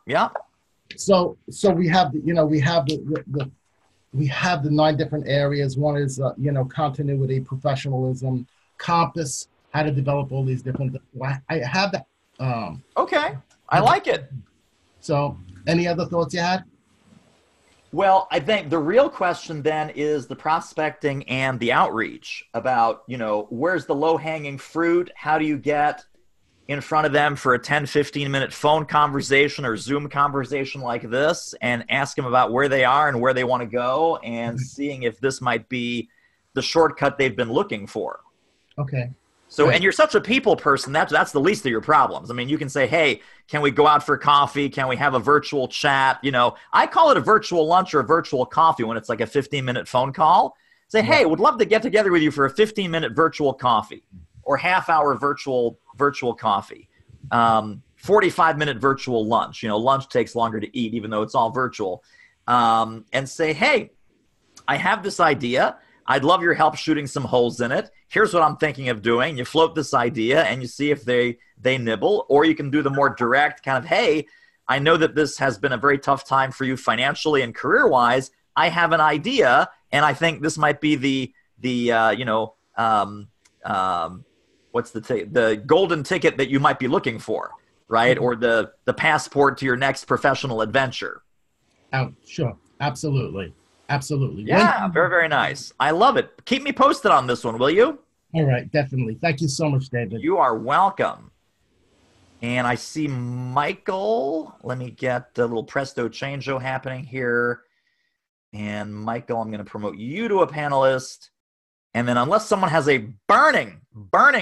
So we have we have the 9 different areas. One is continuity, professionalism, compass, how to develop all these different. I have that. Okay, I like it. So, any other thoughts you had? Well, I think the real question then is the prospecting and the outreach about, where's the low-hanging fruit? How do you get in front of them for a 10, 15-minute phone conversation or Zoom conversation like this and ask them about where they are and where they want to go and seeing if this might be the shortcut they've been looking for. Okay. So, right. And you're such a people person, that's the least of your problems. I mean, you can say, hey, can we go out for coffee? Can we have a virtual chat? I call it a virtual lunch or a virtual coffee when it's like a 15-minute phone call. Say, hey, would love to get together with you for a 15-minute virtual coffee or half-hour virtual coffee, 45-minute virtual lunch. Lunch takes longer to eat, even though it's all virtual. And say, hey, I have this idea. I'd love your help shooting some holes in it. Here's what I'm thinking of doing. You float this idea and you see if they nibble, or you can do the more direct kind of, hey, I know that this has been a very tough time for you financially and career-wise. I have an idea, and I think this might be the golden ticket that you might be looking for, right? Mm-hmm. Or the passport to your next professional adventure. Oh, sure. Absolutely. Yeah, very, very nice. I love it. Keep me posted on this one, will you? All right, definitely. Thank you so much, David. You are welcome. And I see Michael. Let me get a little presto changeo happening here. And Michael, I'm going to promote you to a panelist. And then unless someone has a burning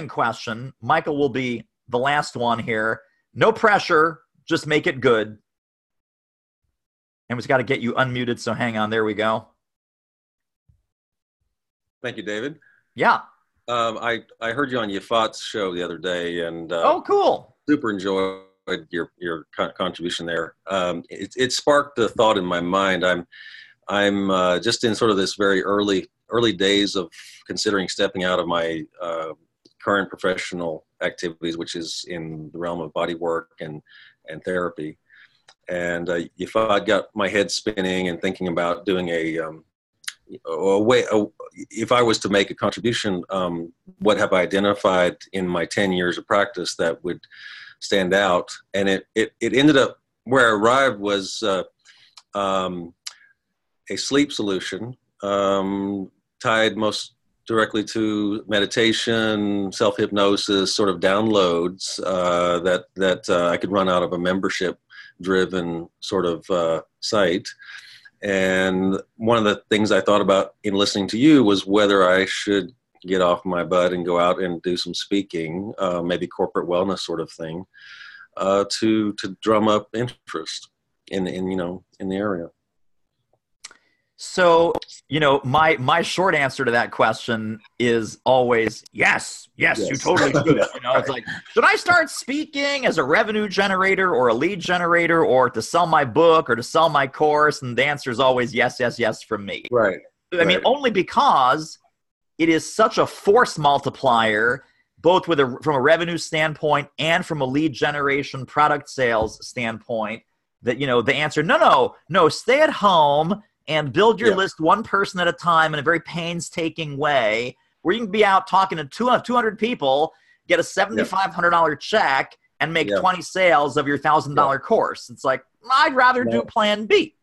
question, Michael will be the last one here. No pressure. Just make it good. And we've got to get you unmuted, so hang on. There we go. Thank you, David. Yeah. I heard you on Yafat's show the other day, and oh, cool. Super enjoyed your contribution there. It sparked a thought in my mind. I'm just in sort of this very early days of considering stepping out of my current professional activities, which is in the realm of body work and therapy. And if I got my head spinning and thinking about doing if I was to make a contribution, what have I identified in my 10 years of practice that would stand out? And it ended up where I arrived was a sleep solution tied most directly to meditation, self-hypnosis, sort of downloads that I could run out of a membership-driven sort of site. And one of the things I thought about in listening to you was whether I should get off my butt and go out and do some speaking, maybe corporate wellness sort of thing, to drum up interest in the area. So, my short answer to that question is always yes, you totally should. It's like, should I start speaking as a revenue generator or a lead generator, or to sell my book or to sell my course? And the answer is always yes from me. Right. I mean, only because it is such a force multiplier, both from a revenue standpoint and from a lead generation product sales standpoint, that, the answer, no, stay at home and build your list one person at a time in a very painstaking way, where you can be out talking to 200 people, get a $7,500 check, and make 20 sales of your $1,000 course. It's like, I'd rather do plan B.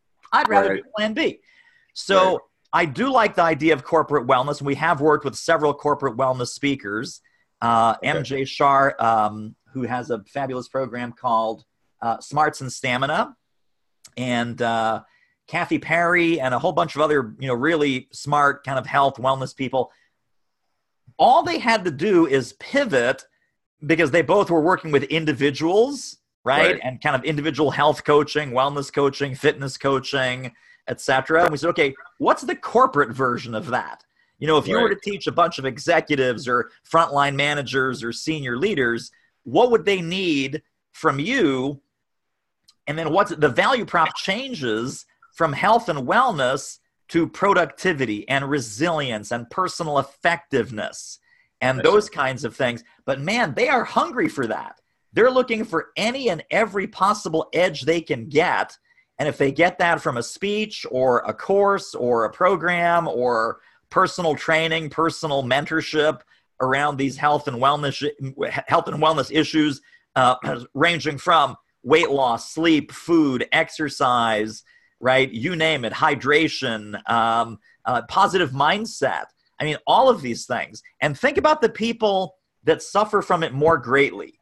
So I do like the idea of corporate wellness, and we have worked with several corporate wellness speakers. MJ Shar, who has a fabulous program called Smarts and Stamina, and Kathy Perry, and a whole bunch of other, really smart kind of health wellness people. All they had to do is pivot, because they both were working with individuals, right? And kind of individual health coaching, wellness coaching, fitness coaching, etc. And we said, okay, what's the corporate version of that? If you were to teach a bunch of executives or frontline managers or senior leaders, what would they need from you? And then the value prop changes from health and wellness to productivity and resilience and personal effectiveness and those kinds of things. But man, they are hungry for that. They're looking for any and every possible edge they can get. And if they get that from a speech or a course or a program or personal training, personal mentorship around these health and wellness issues, ranging from weight loss, sleep, food, exercise, right? You name it, hydration, positive mindset. I mean, all of these things. And think about the people that suffer from it more greatly.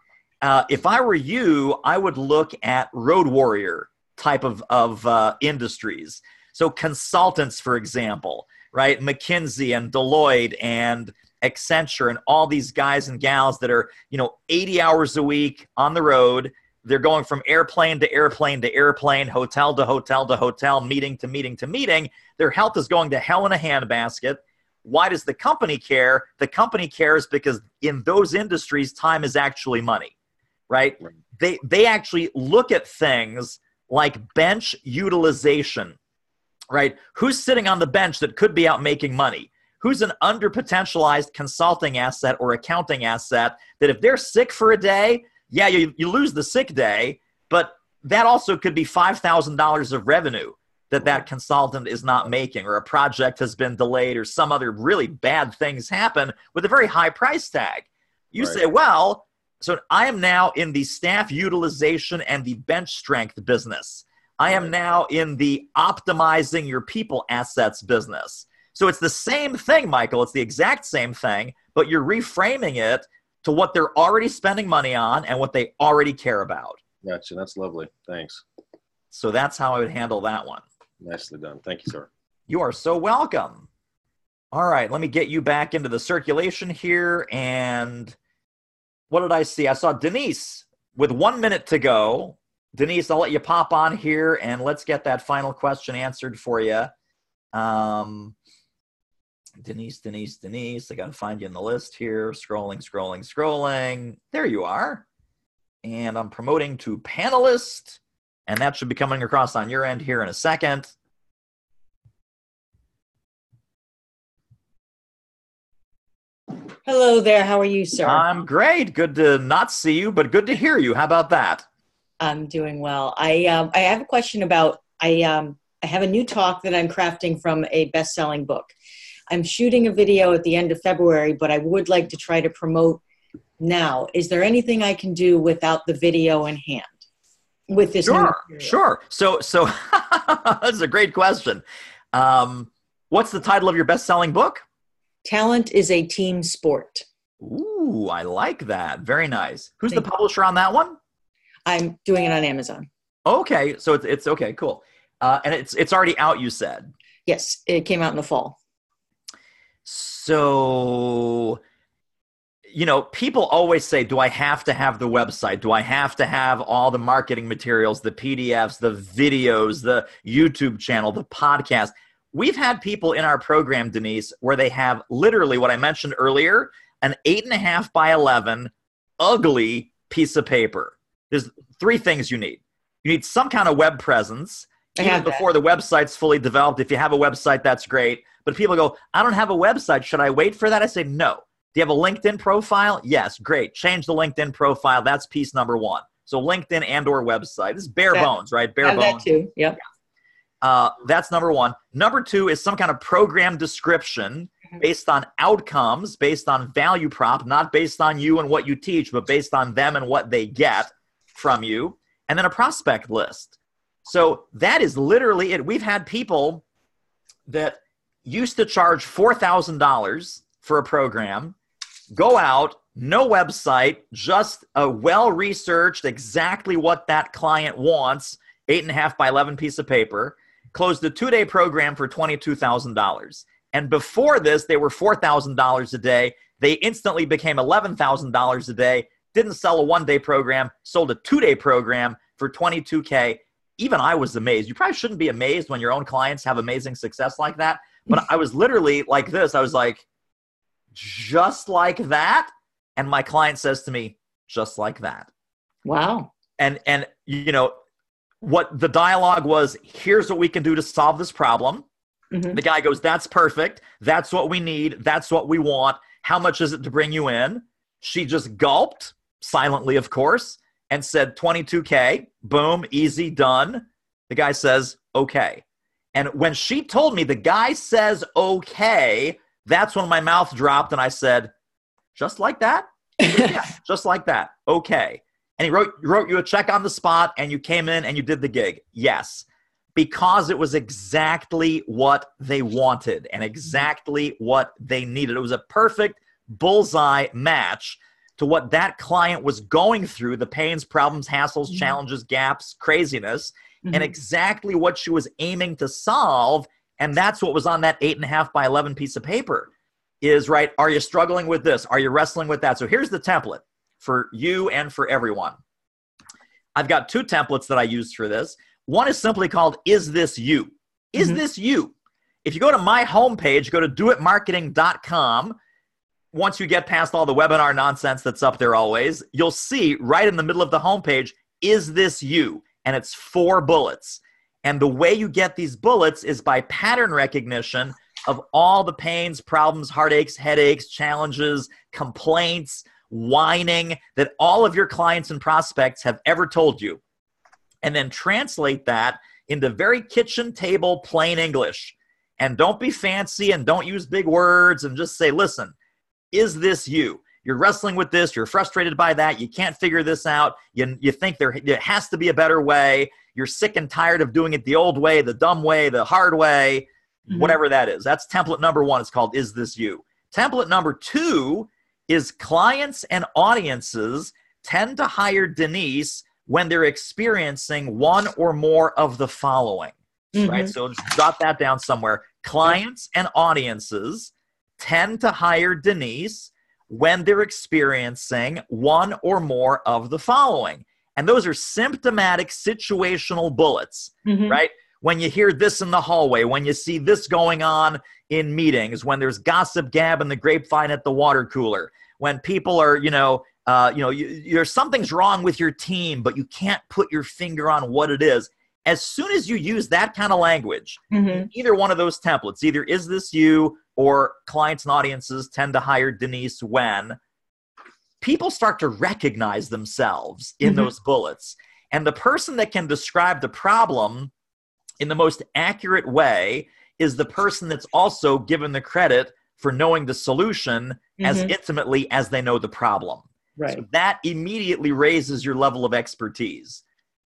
If I were you, I would look at road warrior type of industries. So consultants, for example, right? McKinsey and Deloitte and Accenture and all these guys and gals that are, 80 hours a week on the road. They're going from airplane to airplane to airplane, hotel to hotel to hotel, meeting to meeting to meeting. Their health is going to hell in a handbasket. Why does the company care? The company cares because in those industries, time is actually money, right? They actually look at things like bench utilization, right? Who's sitting on the bench that could be out making money? Who's an underpotentialized consulting asset or accounting asset that if they're sick for a day, yeah, you lose the sick day, but that also could be $5,000 of revenue that consultant is not making, or a project has been delayed, or some other really bad things happen with a very high price tag. You say, well, so I am now in the staff utilization and the bench strength business. I am now in the optimizing your people assets business. So it's the same thing, Michael. It's the exact same thing, but you're reframing it to what they're already spending money on and what they already care about. Gotcha. That's lovely. Thanks. So that's how I would handle that one. Nicely done. Thank you, sir. You are so welcome. All right, let me get you back into the circulation here. And what did I see? I saw Denise with 1 minute to go. Denise, I'll let you pop on here and let's get that final question answered for you. Denise. I got to find you in the list here. Scrolling. There you are. And I'm promoting to panelist. And that should be coming across on your end here in a second. Hello there. How are you, sir? I'm great. Good to not see you, but good to hear you. How about that? I'm doing well. I have a question about, I have a new talk that I'm crafting from a best-selling book. I'm shooting a video at the end of February, but I would like to try to promote now. Is there anything I can do without the video in hand with this? Sure. So that's a great question. What's the title of your best-selling book? Talent is a Team Sport. Ooh, I like that. Very nice. Who's the publisher on that one? I'm doing it on Amazon. Okay, so it's okay, cool. And it's already out, you said? Yes, it came out in the fall. So, people always say, do I have to have the website? Do I have to have all the marketing materials, the PDFs, the videos, the YouTube channel, the podcast? we've had people in our program, Denise, where they have literally what I mentioned earlier, an 8.5 by 11 ugly piece of paper. There's 3 things you need. You need some kind of web presence. Even before the website's fully developed. If you have a website, that's great. But people go, I don't have a website. Should I wait for that? I say, no. Do you have a LinkedIn profile? Yes, great. Change the LinkedIn profile. That's piece number 1. So LinkedIn and or website. This is bare bones, right? Bare bones. That too. Yep. That's number 1. Number 2 is some kind of program description based on outcomes, based on value prop, not based on you and what you teach, but based on them and what they get from you. And then a prospect list. So that is literally it. We've had people that used to charge $4,000 for a program, go out, no website, just a well-researched, exactly what that client wants, 8.5 by 11 piece of paper, closed a 2-day program for $22,000. And before this, they were $4,000 a day. They instantly became $11,000 a day, didn't sell a 1-day program, sold a 2-day program for $22K. Even I was amazed. You probably shouldn't be amazed when your own clients have amazing success like that. But I was literally like this. I was like, just like that? And my client says to me, just like that. Wow. And you know, what the dialogue was, here's what we can do to solve this problem. Mm-hmm. The guy goes, that's perfect. That's what we need. That's what we want. How much is it to bring you in? She just gulped, silently, of course, and said, $22K, boom, easy, done. The guy says, okay. And when she told me the guy says, okay, that's when my mouth dropped and I said, just like that? Yeah, just like that. Okay. And he wrote you a check on the spot and you came in and you did the gig. Yes. Because it was exactly what they wanted and exactly what they needed. It was a perfect bullseye match to what that client was going through, the pains, problems, hassles, challenges, gaps, craziness, and exactly what she was aiming to solve. And that's what was on that 8.5 by 11 piece of paper is, right, are you struggling with this? Are you wrestling with that? So here's the template for you and for everyone. I've got 2 templates that I use for this. One is simply called, Is This You? Is this you? If you go to my homepage, go to doitmarketing.com. Once you get past all the webinar nonsense that's up there always, you'll see right in the middle of the homepage, Is This You? And it's 4 bullets. And the way you get these bullets is by pattern recognition of all the pains, problems, heartaches, headaches, challenges, complaints, whining that all of your clients and prospects have ever told you. And then translate that into very kitchen table plain English. And don't be fancy and don't use big words and just say, listen, is this you? You're wrestling with this. You're frustrated by that. You can't figure this out. You think there has to be a better way. You're sick and tired of doing it the old way, the dumb way, the hard way, whatever that is. That's template number 1. It's called, Is This You? Template number 2 is clients and audiences tend to hire Denise when they're experiencing one or more of the following, right? So just jot that down somewhere. Clients and audiences tend to hire Denise when they're experiencing one or more of the following. And those are symptomatic situational bullets, right? When you hear this in the hallway, when you see this going on in meetings, when there's gossip gab in the grapevine at the water cooler, when people are, something's wrong with your team, but you can't put your finger on what it is. As soon as you use that kind of language, either one of those templates, either Is This You or clients and audiences tend to hire Denise when, people start to recognize themselves in those bullets. And the person that can describe the problem in the most accurate way is the person that's also given the credit for knowing the solution as intimately as they know the problem. Right. So that immediately raises your level of expertise.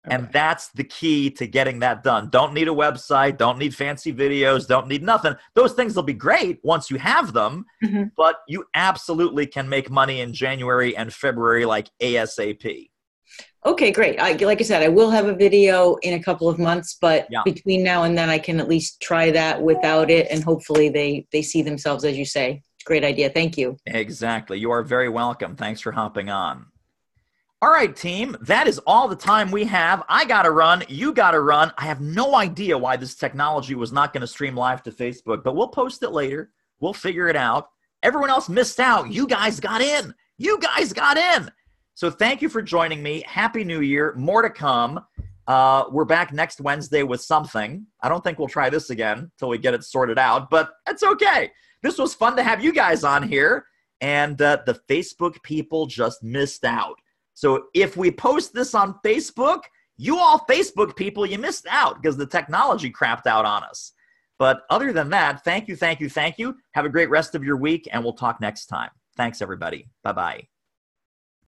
Okay. And that's the key to getting that done. Don't need a website, don't need fancy videos, don't need nothing. Those things will be great once you have them, but you absolutely can make money in January and February like ASAP. Okay, great. Like I said, I will have a video in a couple of months, but between now and then I can at least try that without it, and hopefully they see themselves, as you say. It's a great idea. Thank you. Exactly. You are very welcome. Thanks for hopping on. All right, team, that is all the time we have. I got to run. You got to run. I have no idea why this technology was not going to stream live to Facebook, but we'll post it later. We'll figure it out. Everyone else missed out. You guys got in. You guys got in. So thank you for joining me. Happy New Year. More to come. We're back next Wednesday with something. I don't think we'll try this again until we get it sorted out, but it's okay. This was fun to have you guys on here, and the Facebook people just missed out. So if we post this on Facebook, you all Facebook people, you missed out because the technology crapped out on us. But other than that, thank you, thank you, thank you. Have a great rest of your week, and we'll talk next time. Thanks, everybody. Bye-bye.